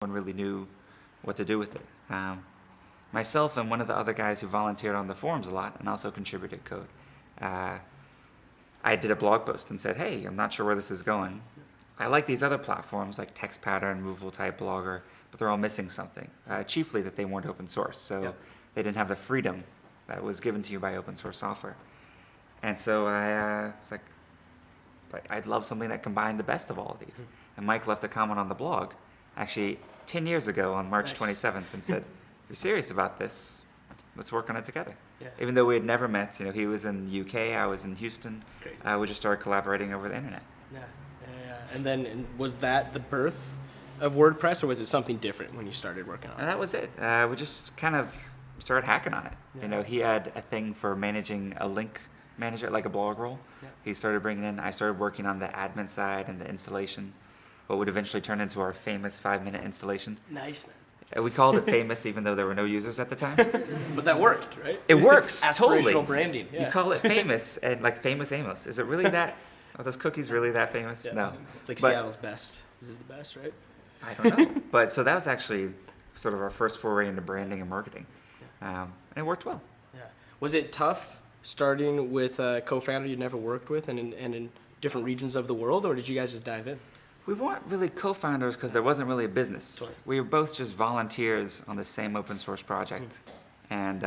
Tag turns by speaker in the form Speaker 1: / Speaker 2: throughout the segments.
Speaker 1: one really knew what to do with it. Myself and one of the other guys who volunteered on the forums a lot and also contributed code, I did a blog post and said, hey, I'm not sure where this is going. I like these other platforms like Text Pattern, Movable Type, Blogger, but they're all missing something. Chiefly that they weren't open source, so they didn't have the freedom that was given to you by open source software. And so I was like, I'd love something that combined the best of all of these. And Mike left a comment on the blog, actually 10 years ago on March 27th, and said, if you're serious about this, let's work on it together.
Speaker 2: Yeah.
Speaker 1: Even though we had never met, he was in the UK, I was in Houston. We just started collaborating over the internet.
Speaker 2: Yeah. And then was that the birth of WordPress, or was it something different when you started working on it?
Speaker 1: And that was it. We just kind of started hacking on it.
Speaker 2: Yeah.
Speaker 1: He had a thing for managing a link manager, like a blog roll.
Speaker 2: Yeah.
Speaker 1: He started bringing in, I started working on the admin side and the installation, what would eventually turn into our famous 5-minute installation.
Speaker 2: Nice, man.
Speaker 1: We called it famous even though there were no users at the time.
Speaker 2: But that worked, right?
Speaker 1: It works,
Speaker 2: Aspirational
Speaker 1: totally.
Speaker 2: branding. Yeah.
Speaker 1: You call it famous and like Famous Amos. Is it really that? Are those cookies really that famous?
Speaker 2: Yeah.
Speaker 1: No.
Speaker 2: It's like
Speaker 1: But-
Speaker 2: Seattle's best. Is it the best, right?
Speaker 1: I don't know. But so that was actually sort of our first foray into branding and marketing. And it worked well.
Speaker 2: Yeah. Was it tough starting with a co-founder you'd never worked with and in different regions of the world, or did you guys just dive in?
Speaker 1: We weren't really co-founders because there wasn't really a business.
Speaker 2: Totally.
Speaker 1: We were both just volunteers on the same open source project. And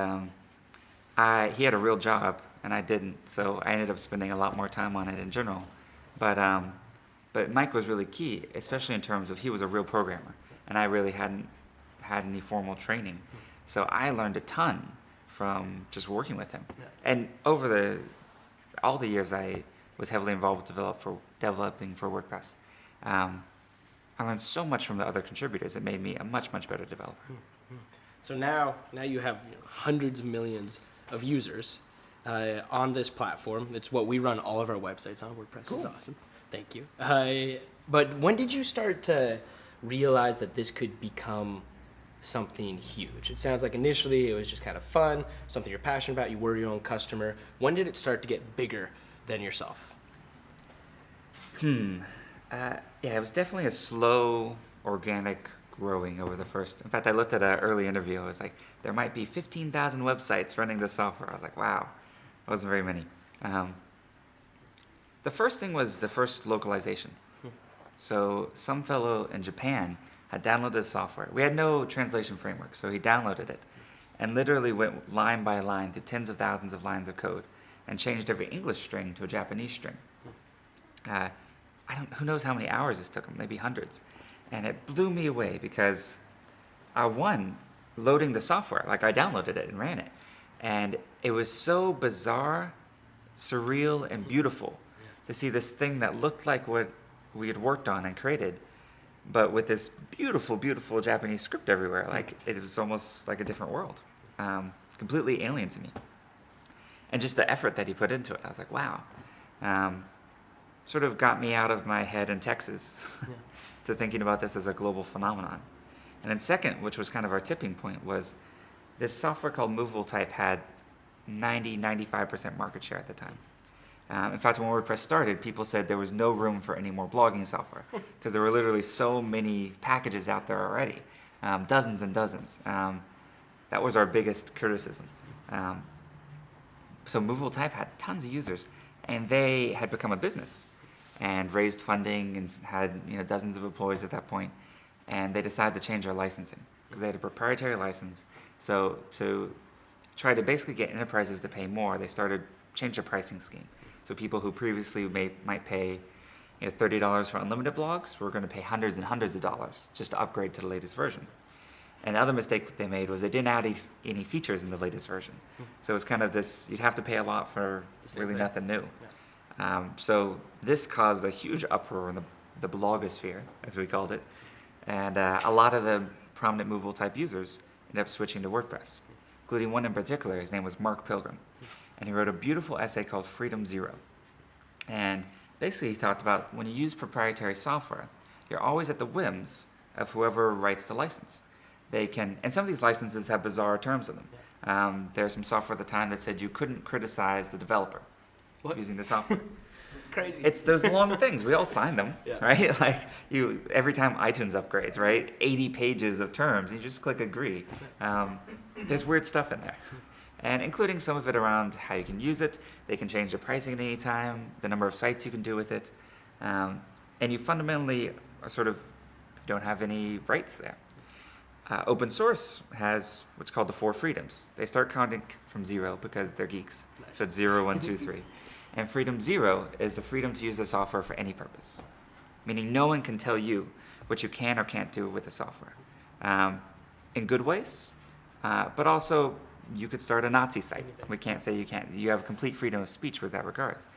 Speaker 1: he had a real job and I didn't, so I ended up spending a lot more time on it in general. But Mike was really key, especially in terms of he was a real programmer and I really hadn't had any formal training. So I learned a ton from just working with him.
Speaker 2: Yeah.
Speaker 1: And over all the years I was heavily involved with developing for WordPress. I learned so much from the other contributors. It made me a much, much better developer.
Speaker 2: So now you have hundreds of millions of users on this platform. It's what we run all of our websites on. WordPress is awesome. Thank you. But when did you start to realize that this could become something huge? It sounds like initially it was just kind of fun, something you're passionate about. You were your own customer. When did it start to get bigger than yourself?
Speaker 1: Yeah, it was definitely a slow, organic growing over the first. In fact, I looked at an early interview. I was like, there might be 15,000 websites running this software. I was like, wow, that wasn't very many. The first thing was the first localization. So some fellow in Japan had downloaded the software. We had no translation framework, so he downloaded it and literally went line by line through tens of thousands of lines of code and changed every English string to a Japanese string. Who knows how many hours this took him, maybe hundreds. And it blew me away because loading the software, like I downloaded it and ran it. And it was so bizarre, surreal, and beautiful to see this thing that looked like what we had worked on and created, but with this beautiful, beautiful Japanese script everywhere. Like it was almost like a different world, completely alien to me. And just the effort that he put into it, I was like, wow. Sort of got me out of my head in Texas to thinking about this as a global phenomenon. And then second, which was kind of our tipping point, was this software called Movable Type had 95% market share at the time. In fact, when WordPress started, people said there was no room for any more blogging software because there were literally so many packages out there already, dozens and dozens. That was our biggest criticism. So Movable Type had tons of users, and they had become a business and raised funding and had dozens of employees at that point. And they decided to change their licensing because they had a proprietary license. So to try to basically get enterprises to pay more, they started change their pricing scheme. So people who previously might pay $30 for unlimited blogs were going to pay hundreds and hundreds of dollars just to upgrade to the latest version. And the other mistake they made was they didn't add any features in the latest version. So it was kind of this, you'd have to pay a lot for really nothing new. So this caused a huge uproar in the blogosphere, as we called it. And a lot of the prominent Movable Type users ended up switching to WordPress, including one in particular. His name was Mark Pilgrim. And he wrote a beautiful essay called Freedom Zero. And basically he talked about when you use proprietary software, you're always at the whims of whoever writes the license. And some of these licenses have bizarre terms in them. There's some software at the time that said you couldn't criticize the developer using the software.
Speaker 2: Crazy.
Speaker 1: It's those long things. We all sign them,
Speaker 2: Yeah.
Speaker 1: right? Like every time iTunes upgrades, right? 80 pages of terms. You just click agree. There's weird stuff in there, and including some of it around how you can use it. They can change the pricing at any time, the number of sites you can do with it, and you fundamentally are sort of don't have any rights there. Open source has what's called the 4 freedoms. They start counting from 0 because they're geeks.
Speaker 2: Nice.
Speaker 1: So it's 0, 1, 2, 3. And freedom 0 is the freedom to use the software for any purpose, meaning no one can tell you what you can or can't do with the software. In good ways, but also you could start a Nazi site. We can't say you can't. You have complete freedom of speech with that regards.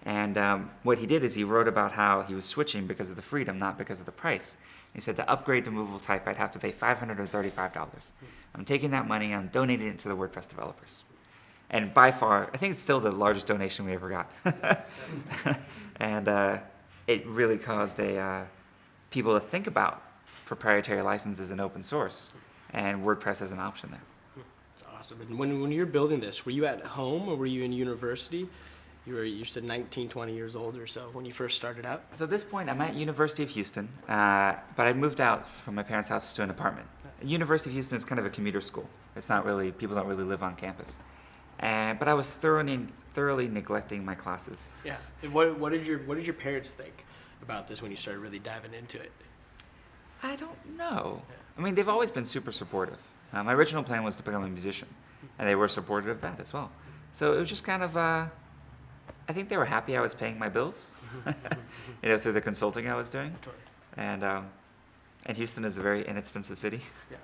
Speaker 1: And what he did is he wrote about how he was switching because of the freedom, not because of the price. He said to upgrade to movable type, I'd have to pay $535. I'm taking that money and I'm donating it to the WordPress developers. And by far, I think it's still the largest donation we ever got. And it really caused people to think about proprietary licenses and open source, and WordPress as an option there.
Speaker 2: It's awesome. And when you were building this, were you at home or were you in university? You said 19, 20 years old or so when you first started out?
Speaker 1: So at this point, I'm at University of Houston, but I moved out from my parents' house to an apartment. University of Houston is kind of a commuter school. It's not really, people don't really live on campus. But I was thoroughly neglecting my classes.
Speaker 2: Yeah. And what did your parents think about this when you started really diving into it?
Speaker 1: I don't know. I mean, they've always been super supportive. My original plan was to become a musician, and they were supportive of that as well. So it was just kind of, I think they were happy I was paying my bills, through the consulting I was doing. And Houston is a very inexpensive city.
Speaker 2: Yeah.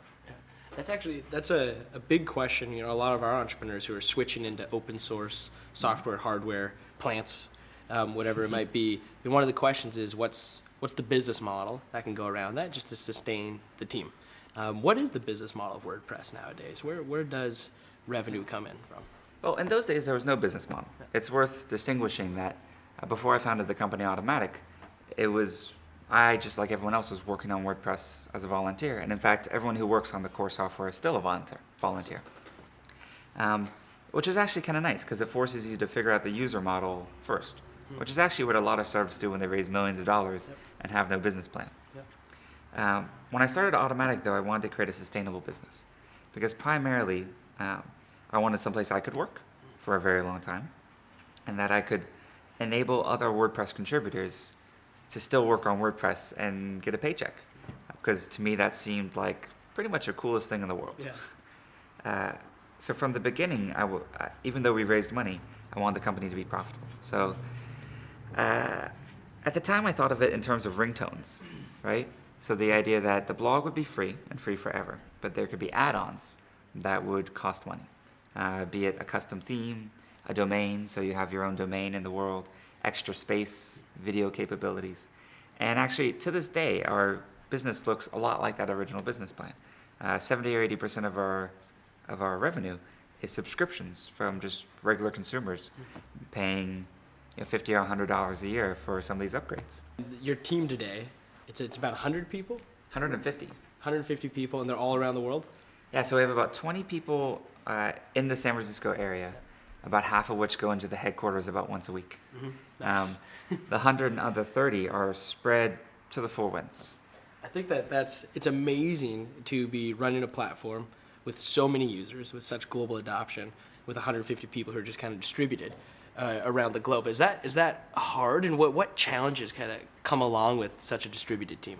Speaker 2: That's a big question. A lot of our entrepreneurs who are switching into open source software, hardware, plants, whatever it might be. And one of the questions is what's the business model that can go around that just to sustain the team? What is the business model of WordPress nowadays? Where does revenue come in from?
Speaker 1: Well, in those days, there was no business model. It's worth distinguishing that before I founded the company Automatic, I, just like everyone else, was working on WordPress as a volunteer. And in fact, everyone who works on the core software is still a volunteer. Which is actually kind of nice because it forces you to figure out the user model first, which is actually what a lot of startups do when they raise millions of dollars and have no business plan. When I started Automatic, though, I wanted to create a sustainable business because primarily I wanted someplace I could work for a very long time and that I could enable other WordPress contributors to still work on WordPress and get a paycheck. Because to me, that seemed like pretty much the coolest thing in the world.
Speaker 2: Yeah.
Speaker 1: So from the beginning, even though we raised money, I wanted the company to be profitable. So at the time, I thought of it in terms of ringtones, right? So the idea that the blog would be free and free forever, but there could be add-ons that would cost money, be it a custom theme, a domain, so you have your own domain in the world, extra space, video capabilities. And actually, to this day, our business looks a lot like that original business plan. 70 or 80% of our revenue is subscriptions from just regular consumers paying $50 or $100 a year for some of these upgrades.
Speaker 2: Your team today, it's about 100 people?
Speaker 1: 150.
Speaker 2: 150 people, and they're all around the world?
Speaker 1: Yeah, so we have about 20 people in the San Francisco area, about half of which go into the headquarters about once a week.
Speaker 2: Nice.
Speaker 1: The 130 are spread to the four winds.
Speaker 2: I think it's amazing to be running a platform with so many users, with such global adoption, with 150 people who are just kind of distributed around the globe. Is that hard, and what challenges kind of come along with such a distributed team?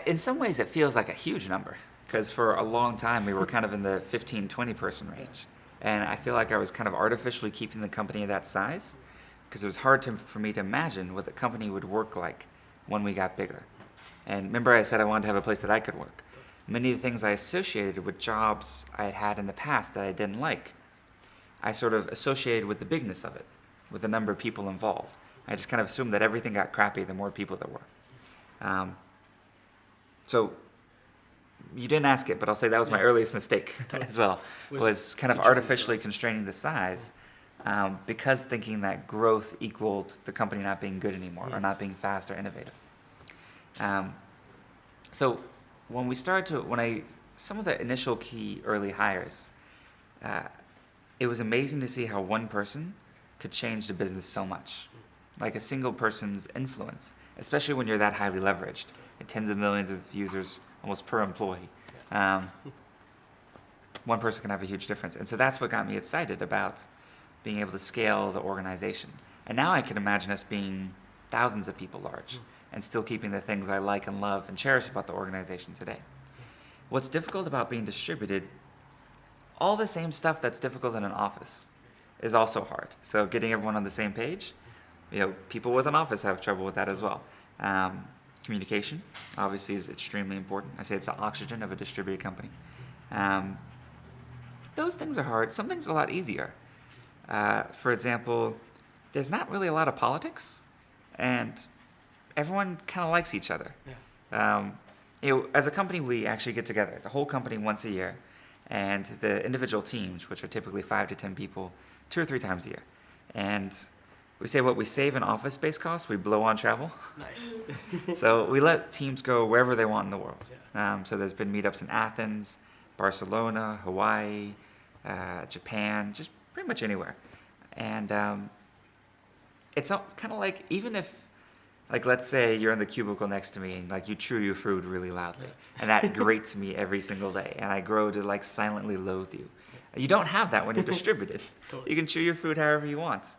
Speaker 1: In some ways, it feels like a huge number, because for a long time, we were kind of in the 15, 20 person range. And I feel like I was kind of artificially keeping the company that size, because it was hard for me to imagine what the company would work like when we got bigger. And remember I said I wanted to have a place that I could work. Many of the things I associated with jobs I had had in the past that I didn't like, I sort of associated with the bigness of it, with the number of people involved. I just kind of assumed that everything got crappy the more people there were. So you didn't ask it, but I'll say that was my earliest mistake as well, was kind of artificially constraining the size because thinking that growth equaled the company not being good anymore or not being fast or innovative. So when some of the initial key early hires, it was amazing to see how one person could change the business so much. Like a single person's influence, especially when you're that highly leveraged, and tens of millions of users almost per employee. One person can have a huge difference. And so that's what got me excited about being able to scale the organization. And now I can imagine us being thousands of people large and still keeping the things I like and love and cherish about the organization today. What's difficult about being distributed, all the same stuff that's difficult in an office is also hard. So getting everyone on the same page, people with an office have trouble with that as well. Communication, obviously, is extremely important. I say it's the oxygen of a distributed company. Those things are hard. Some things are a lot easier. For example, there's not really a lot of politics, and everyone kind of likes each other. Yeah. As a company, we actually get together, the whole company, once a year, and the individual teams, which are typically 5 to 10 people, 2 or 3 times a year. And we say what we save in office space costs, we blow on travel.
Speaker 2: Nice.
Speaker 1: So we let teams go wherever they want in the world. Yeah. So there's been meetups in Athens, Barcelona, Hawaii, Japan, just pretty much anywhere. And it's kind of like, even if, let's say you're in the cubicle next to me and you chew your food really loudly, and that grates me every single day, and I grow to silently loathe you. You don't have that when you're distributed. Totally. You can chew your food however you want.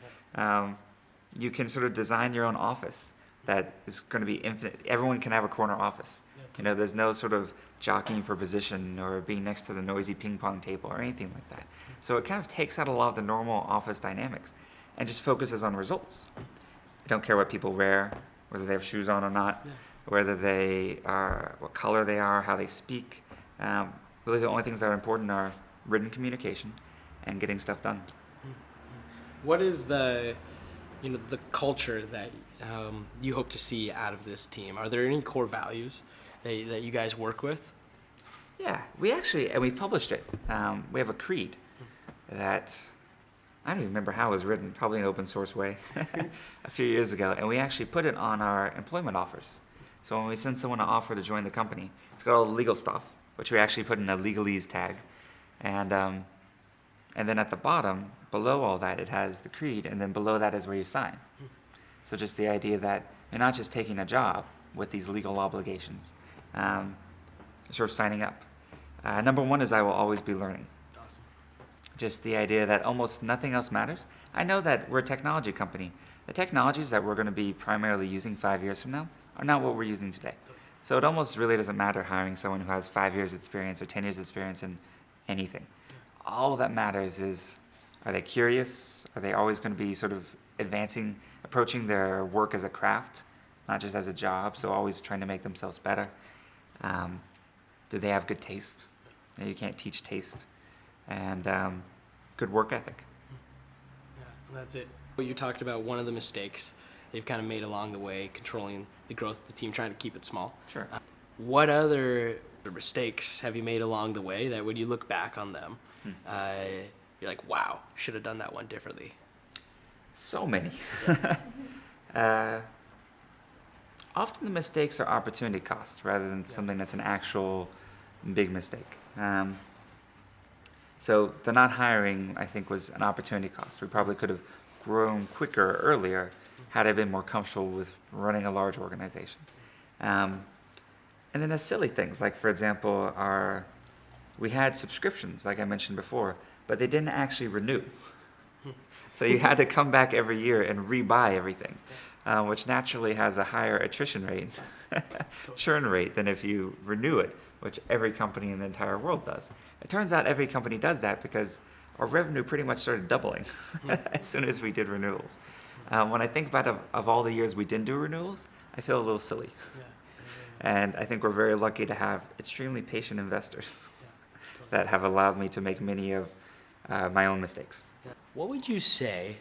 Speaker 1: You can sort of design your own office that is going to be infinite. Everyone can have a corner office. There's no sort of jockeying for position or being next to the noisy ping pong table or anything like that. So it kind of takes out a lot of the normal office dynamics and just focuses on results. I don't care what people wear, whether they have shoes on or not, whether they are, what color they are, how they speak. Really the only things that are important are written communication and getting stuff done.
Speaker 2: What is the culture that you hope to see out of this team? Are there any core values that you guys work with?
Speaker 1: Yeah, we published it. We have a creed that, I don't even remember how it was written, probably in an open source way, a few years ago. And we actually put it on our employment offers. So when we send someone an offer to join the company, it's got all the legal stuff, which we actually put in a legalese tag. And then at the bottom, below all that, it has the creed, and then below that is where you sign. So just the idea that you're not just taking a job with these legal obligations, you're sort of signing up. Number one is I will always be learning.
Speaker 2: Awesome.
Speaker 1: Just the idea that almost nothing else matters. I know that we're a technology company. The technologies that we're going to be primarily using 5 years from now are not what we're using today. So it almost really doesn't matter hiring someone who has 5 years experience or 10 years experience in anything. All that matters is, are they curious? Are they always going to be sort of approaching their work as a craft, not just as a job, so always trying to make themselves better? Do they have good taste? You can't teach taste. And good work ethic.
Speaker 2: Yeah, that's it. You talked about one of the mistakes they've kind of made along the way, controlling the growth of the team, trying to keep it small.
Speaker 1: Sure.
Speaker 2: What other mistakes have you made along the way that when you look back on them, you're like, wow, should have done that one differently?
Speaker 1: So many. Often the mistakes are opportunity cost rather than something that's an actual big mistake. So the not hiring, I think, was an opportunity cost. We probably could have grown quicker earlier had I been more comfortable with running a large organization. And then the silly things, like, for example, we had subscriptions, like I mentioned before, but they didn't actually renew. So you had to come back every year and rebuy everything, which naturally has a higher attrition rate, churn rate, than if you renew it, which every company in the entire world does. It turns out every company does that because our revenue pretty much started doubling as soon as we did renewals. When I think about of all the years we didn't do renewals, I feel a little silly. And I think we're very lucky to have extremely patient investors that have allowed me to make many of my own mistakes.
Speaker 2: What would you say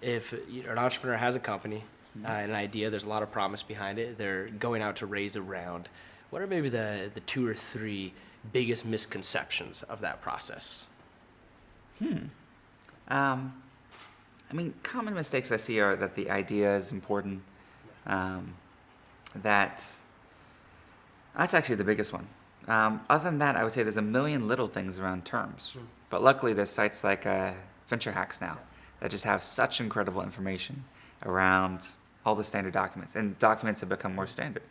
Speaker 2: if an entrepreneur has a company, an idea, there's a lot of promise behind it, they're going out to raise a round. What are maybe the 2 or 3 biggest misconceptions of that process?
Speaker 1: Common mistakes I see are that the idea is important. That's actually the biggest one. Other than that, I would say there's a million little things around terms. But luckily, there's sites like Venture Hacks now that just have such incredible information around all the standard documents. And documents have become more standard.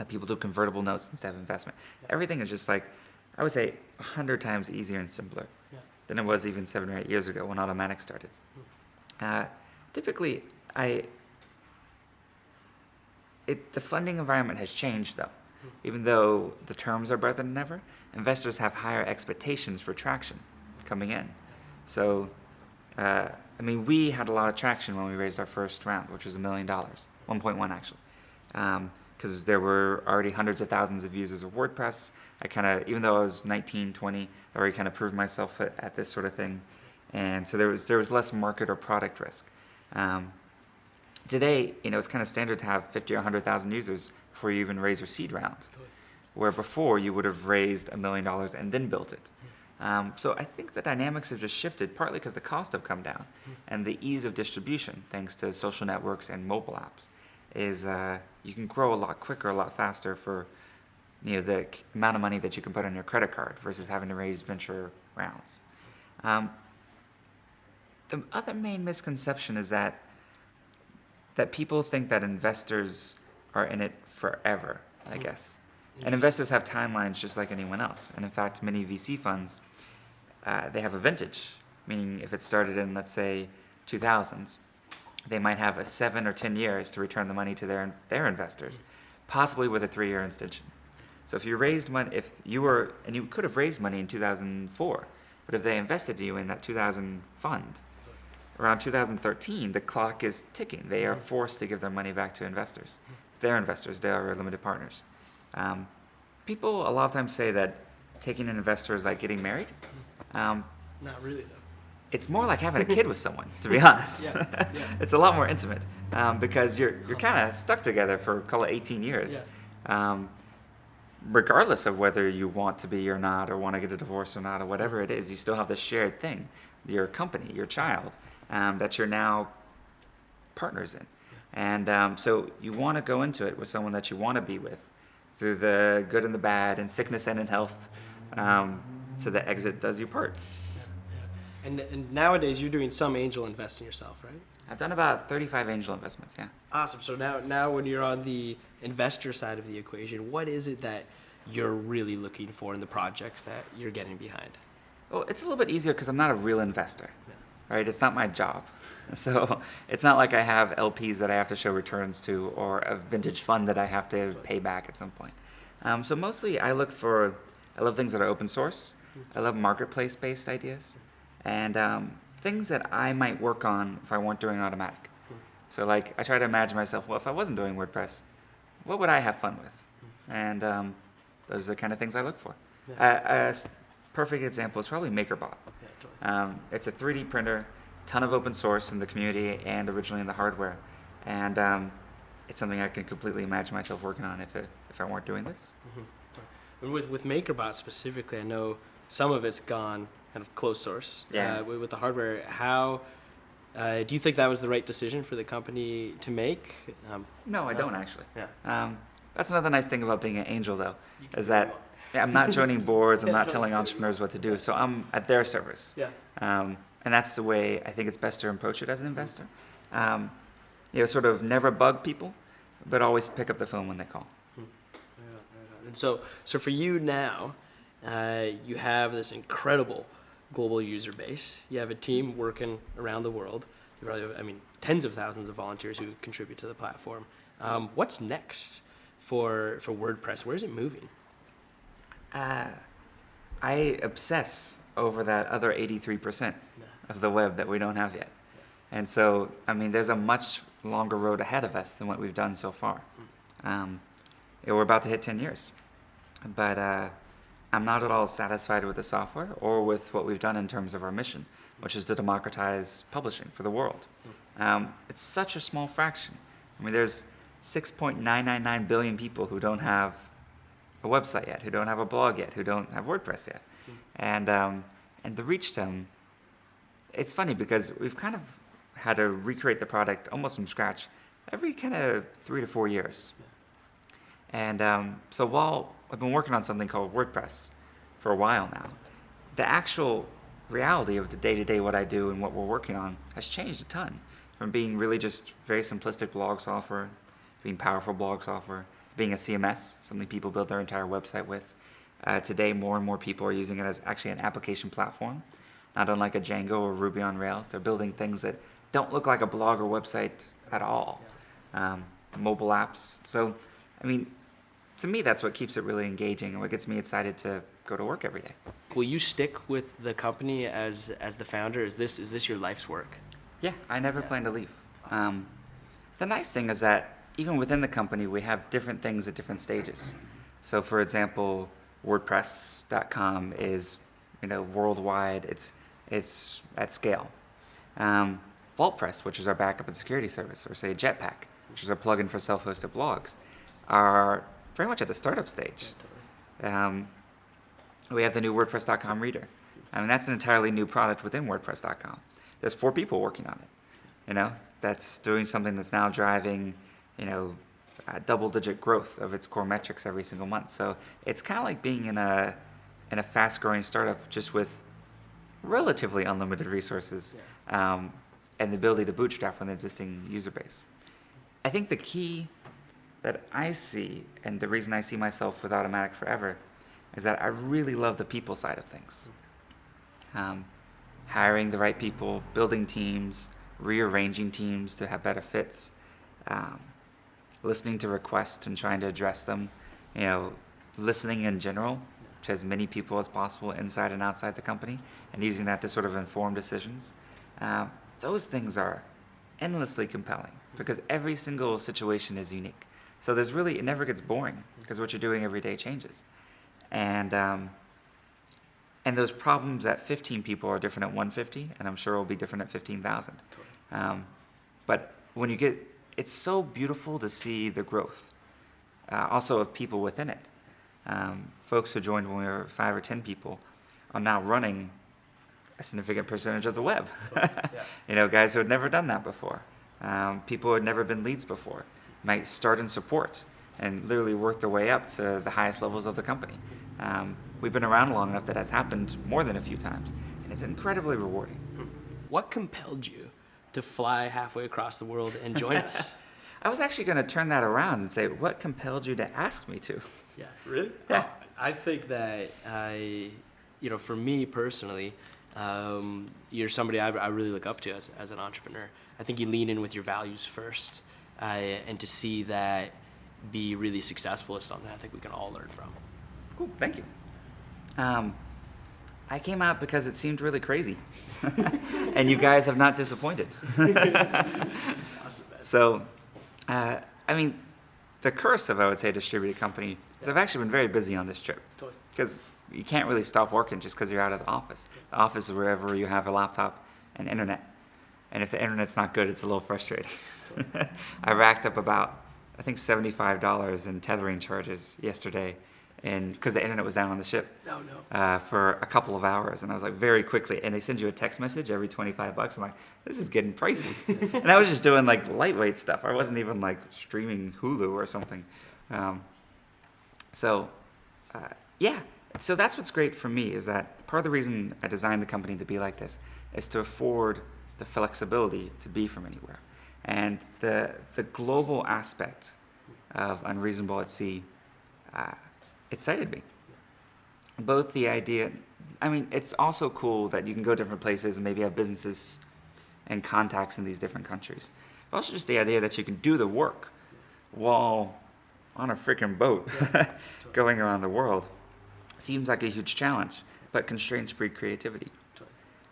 Speaker 1: People do convertible notes instead of investment. Everything is just like, I would say, 100 times easier and simpler than it was even 7 or 8 years ago when Automatic started. Typically, the funding environment has changed, though. Even though the terms are better than ever, investors have higher expectations for traction coming in. So, we had a lot of traction when we raised our first round, which was $1 million, 1.1 actually. Because there were already hundreds of thousands of users of WordPress. Even though I was 19, 20, I already kind of proved myself at this sort of thing. And so there was less market or product risk. Today, it's kind of standard to have 50 or 100,000 users before you even raise your seed round. Where before you would have raised $1 million and then built it. So I think the dynamics have just shifted, partly because the cost have come down and the ease of distribution, thanks to social networks and mobile apps, is you can grow a lot quicker, a lot faster for the amount of money that you can put on your credit card versus having to raise venture rounds. The other main misconception is that people think that investors are in it forever, I guess. And investors have timelines just like anyone else. And in fact, many VC funds, they have a vintage, meaning if it started in, let's say, 2000s, they might have a 7 or 10 years to return the money to their investors, possibly with a 3-year extension. So if you raised money, and you could have raised money in 2004, but if they invested you in that 2000 fund, around 2013, the clock is ticking. They are forced to give their money back to investors. They're investors, they are limited partners. People a lot of times say that taking an investor is like getting married.
Speaker 2: Not really, though.
Speaker 1: It's more like having a kid with someone, to be honest.
Speaker 2: Yeah.
Speaker 1: It's a lot more intimate because you're kind of stuck together for, call it 18 years. Regardless of whether you want to be or not, or want to get a divorce or not, or whatever it is, you still have this shared thing, your company, your child, that you're now partners in. And so you want to go into it with someone that you want to be with through the good and the bad, and sickness and in health, so the exit does you part.
Speaker 2: And nowadays, you're doing some angel investing yourself, right?
Speaker 1: I've done about 35 angel investments, yeah.
Speaker 2: Awesome. So now when you're on the investor side of the equation, what is it that you're really looking for in the projects that you're getting behind?
Speaker 1: Well, it's a little bit easier because I'm not a real investor, right? It's not my job. So it's not like I have LPs that I have to show returns to or a vintage fund that I have to pay back at some point. So mostly I love things that are open source. I love marketplace-based ideas. And things that I might work on if I weren't doing Automatic. So like, I try to imagine myself, well, if I wasn't doing WordPress, what would I have fun with? And those are the kind of things I look for. A perfect example is probably MakerBot. It's a 3D printer, ton of open source in the community and originally in the hardware. And it's something I can completely imagine myself working on if I weren't doing this.
Speaker 2: And with MakerBot specifically, I know some of it's gone kind of closed source. With the hardware, how do you think that was the right decision for the company to make?
Speaker 1: No, I don't actually.
Speaker 2: Yeah.
Speaker 1: That's another nice thing about being an angel, though, is that I'm not joining boards, I'm not telling entrepreneurs what to do, so I'm at their service. And that's the way I think it's best to approach it as an investor. Sort of never bug people, but always pick up the phone when they call.
Speaker 2: And so for you now, you have this incredible global user base. You have a team working around the world. You probably have, tens of thousands of volunteers who contribute to the platform. What's next for WordPress? Where's it moving?
Speaker 1: I obsess over that other 83% of the web that we don't have yet. And so, there's a much longer road ahead of us than what we've done so far. We're about to hit 10 years. But I'm not at all satisfied with the software or with what we've done in terms of our mission, which is to democratize publishing for the world. It's such a small fraction. There's 6.999 billion people who don't have a website yet, who don't have a blog yet, who don't have WordPress yet. And the reach to them, it's funny because we've kind of had to recreate the product almost from scratch every kind of 3 to 4 years. And so while I've been working on something called WordPress for a while now, the actual reality of the day-to-day what I do and what we're working on has changed a ton. From being really just very simplistic blog software, being powerful blog software, being a CMS, something people build their entire website with. Today, more and more people are using it as actually an application platform, not unlike a Django or Ruby on Rails. They're building things that don't look like a blog or website at all. Mobile apps. So, I mean, to me, that's what keeps it really engaging and what gets me excited to go to work every day.
Speaker 2: Will you stick with the company as the founder? Is this your life's work? Yeah,
Speaker 1: I never plan to leave. The nice thing is that even within the company, we have different things at different stages. So, for example, WordPress.com is, worldwide. It's at scale. VaultPress, which is our backup and security service, or say Jetpack, which is our plugin for self-hosted blogs, are very much at the startup stage. We have the new WordPress.com reader. That's an entirely new product within WordPress.com. There's 4 people working on it. That's doing something that's now driving, double-digit growth of its core metrics every single month. So it's kind of like being in a fast-growing startup just with relatively unlimited resources and the ability to bootstrap from the existing user base. I think the key that I see, and the reason I see myself with Automattic forever, is that I really love the people side of things. Hiring the right people, building teams, rearranging teams to have better fits, listening to requests and trying to address them, listening in general to as many people as possible inside and outside the company, and using that to sort of inform decisions. Those things are endlessly compelling because every single situation is unique. So it never gets boring because what you're doing every day changes. And those problems at 15 people are different at 150, and I'm sure will be different at 15,000. But when it's so beautiful to see the growth, also of people within it. Folks who joined when we were 5 or 10 people are now running a significant percentage of the web. Guys who had never done that before. People who had never been leads before might start in support and literally work their way up to the highest levels of the company. We've been around long enough that that's happened more than a few times, and it's incredibly rewarding.
Speaker 2: What compelled you to fly halfway across the world and join us?
Speaker 1: I was actually going to turn that around and say, what compelled you to ask me to?
Speaker 2: Yeah, really?
Speaker 1: Yeah.
Speaker 2: I think that, for me personally, you're somebody I really look up to as an entrepreneur. I think you lean in with your values first, and to see that be really successful is something I think we can all learn from.
Speaker 1: Cool, thank you. I came out because it seemed really crazy, and you guys have not disappointed. So, the curse of, I would say, a distributed company is I've actually been very busy on this trip. Because you can't really stop working just because you're out of the office. The office is wherever you have a laptop and internet. And if the internet's not good, it's a little frustrating. I racked up about, I think, $75 in tethering charges yesterday, and because the internet was down on the ship for a couple of hours. And I was like, very quickly, and they send you a text message every $25. I'm like, this is getting pricey. And I was just doing like lightweight stuff. I wasn't even like streaming Hulu or something. So that's what's great for me, is that part of the reason I designed the company to be like this is to afford the flexibility to be from anywhere. And the global aspect of Unreasonable at Sea excited me. Both the idea, it's also cool that you can go different places and maybe have businesses and contacts in these different countries. But also just the idea that you can do the work while on a freaking boat going around the world seems like a huge challenge, but constraints breed creativity.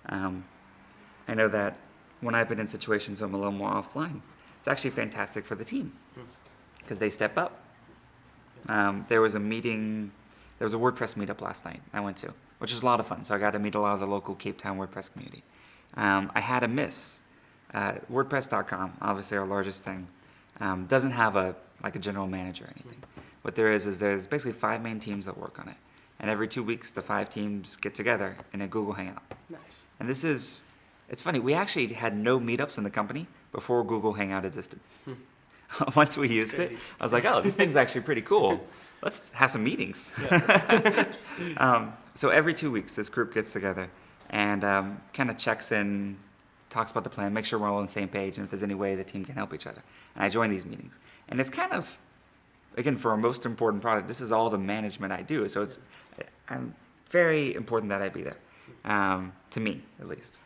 Speaker 1: I know that when I've been in situations where I'm a little more offline, it's actually fantastic for the team because they step up. There was a WordPress meetup last night I went to, which was a lot of fun. So I got to meet a lot of the local Cape Town WordPress community. I had a miss. WordPress.com, obviously our largest thing, doesn't have a general manager or anything. What there is there's basically 5 main teams that work on it. And every 2 weeks, the 5 teams get together in a Google Hangout.
Speaker 2: Nice.
Speaker 1: And it's funny, we actually had no meetups in the company before Google Hangout existed. Once we used it, I was like, oh, this thing's actually pretty cool. Let's have some meetings. So every 2 weeks, this group gets together, and kind of checks in, talks about the plan, make sure we're all on the same page, and if there's any way the team can help each other. And I join these meetings. And it's kind of, again, for our most important product, this is all the management I do. So I'm very important that I be there, to me, at least.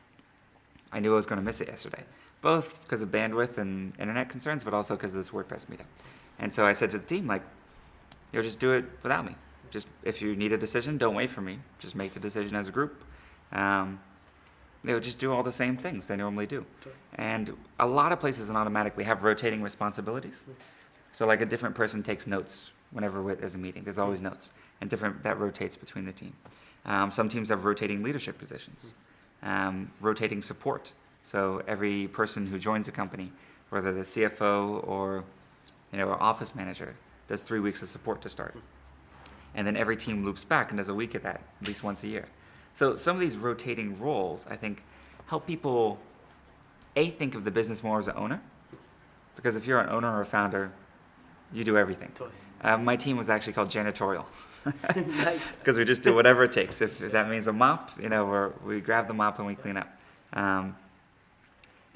Speaker 1: I knew I was going to miss it yesterday, both because of bandwidth and internet concerns, but also because of this WordPress meetup. And so I said to the team, like, just do it without me. Just, if you need a decision, don't wait for me. Just make the decision as a group. Just do all the same things they normally do. And a lot of places in Automatic, we have rotating responsibilities. So like a different person takes notes whenever there's a meeting. There's always notes, and that rotates between the team. Some teams have rotating leadership positions, rotating support. So every person who joins the company, whether the CFO or our office manager, does 3 weeks of support to start. And then every team loops back and does a week of that, at least once a year. So some of these rotating roles, I think, help people, think of the business more as an owner. Because if you're an owner or a founder, you do everything.
Speaker 2: Totally.
Speaker 1: My team was actually called janitorial.
Speaker 2: Nice.
Speaker 1: Because we just do whatever it takes. If that means a mop, we grab the mop and we clean up.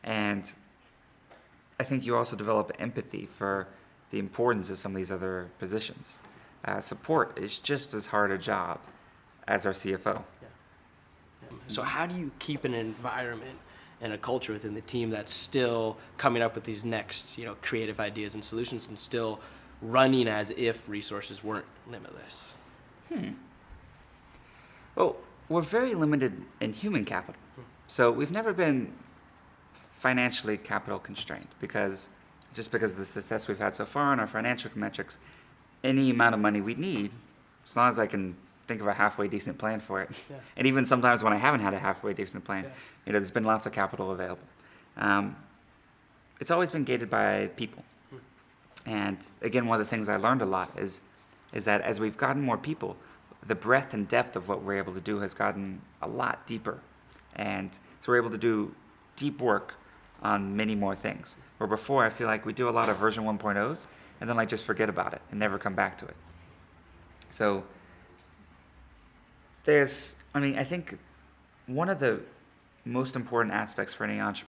Speaker 1: And I think you also develop empathy for the importance of some of these other positions. Support is just as hard a job as our CFO.
Speaker 2: So how do you keep an environment and a culture within the team that's still coming up with these next, creative ideas and solutions, and still running as if resources weren't limitless?
Speaker 1: Well, we're very limited in human capital. So we've never been financially capital constrained because of the success we've had so far in our financial metrics, any amount of money we need, as long as I can think of a halfway decent plan for it.
Speaker 2: Yeah.
Speaker 1: And even sometimes when I haven't had a halfway decent plan,
Speaker 2: Yeah.
Speaker 1: There's been lots of capital available. It's always been gated by people. And again, one of the things I learned a lot is that as we've gotten more people, the breadth and depth of what we're able to do has gotten a lot deeper. And so we're able to do deep work on many more things. Where before, I feel like we do a lot of version 1.0s and then just forget about it and never come back to it. So I think one of the most important aspects for any entrepreneur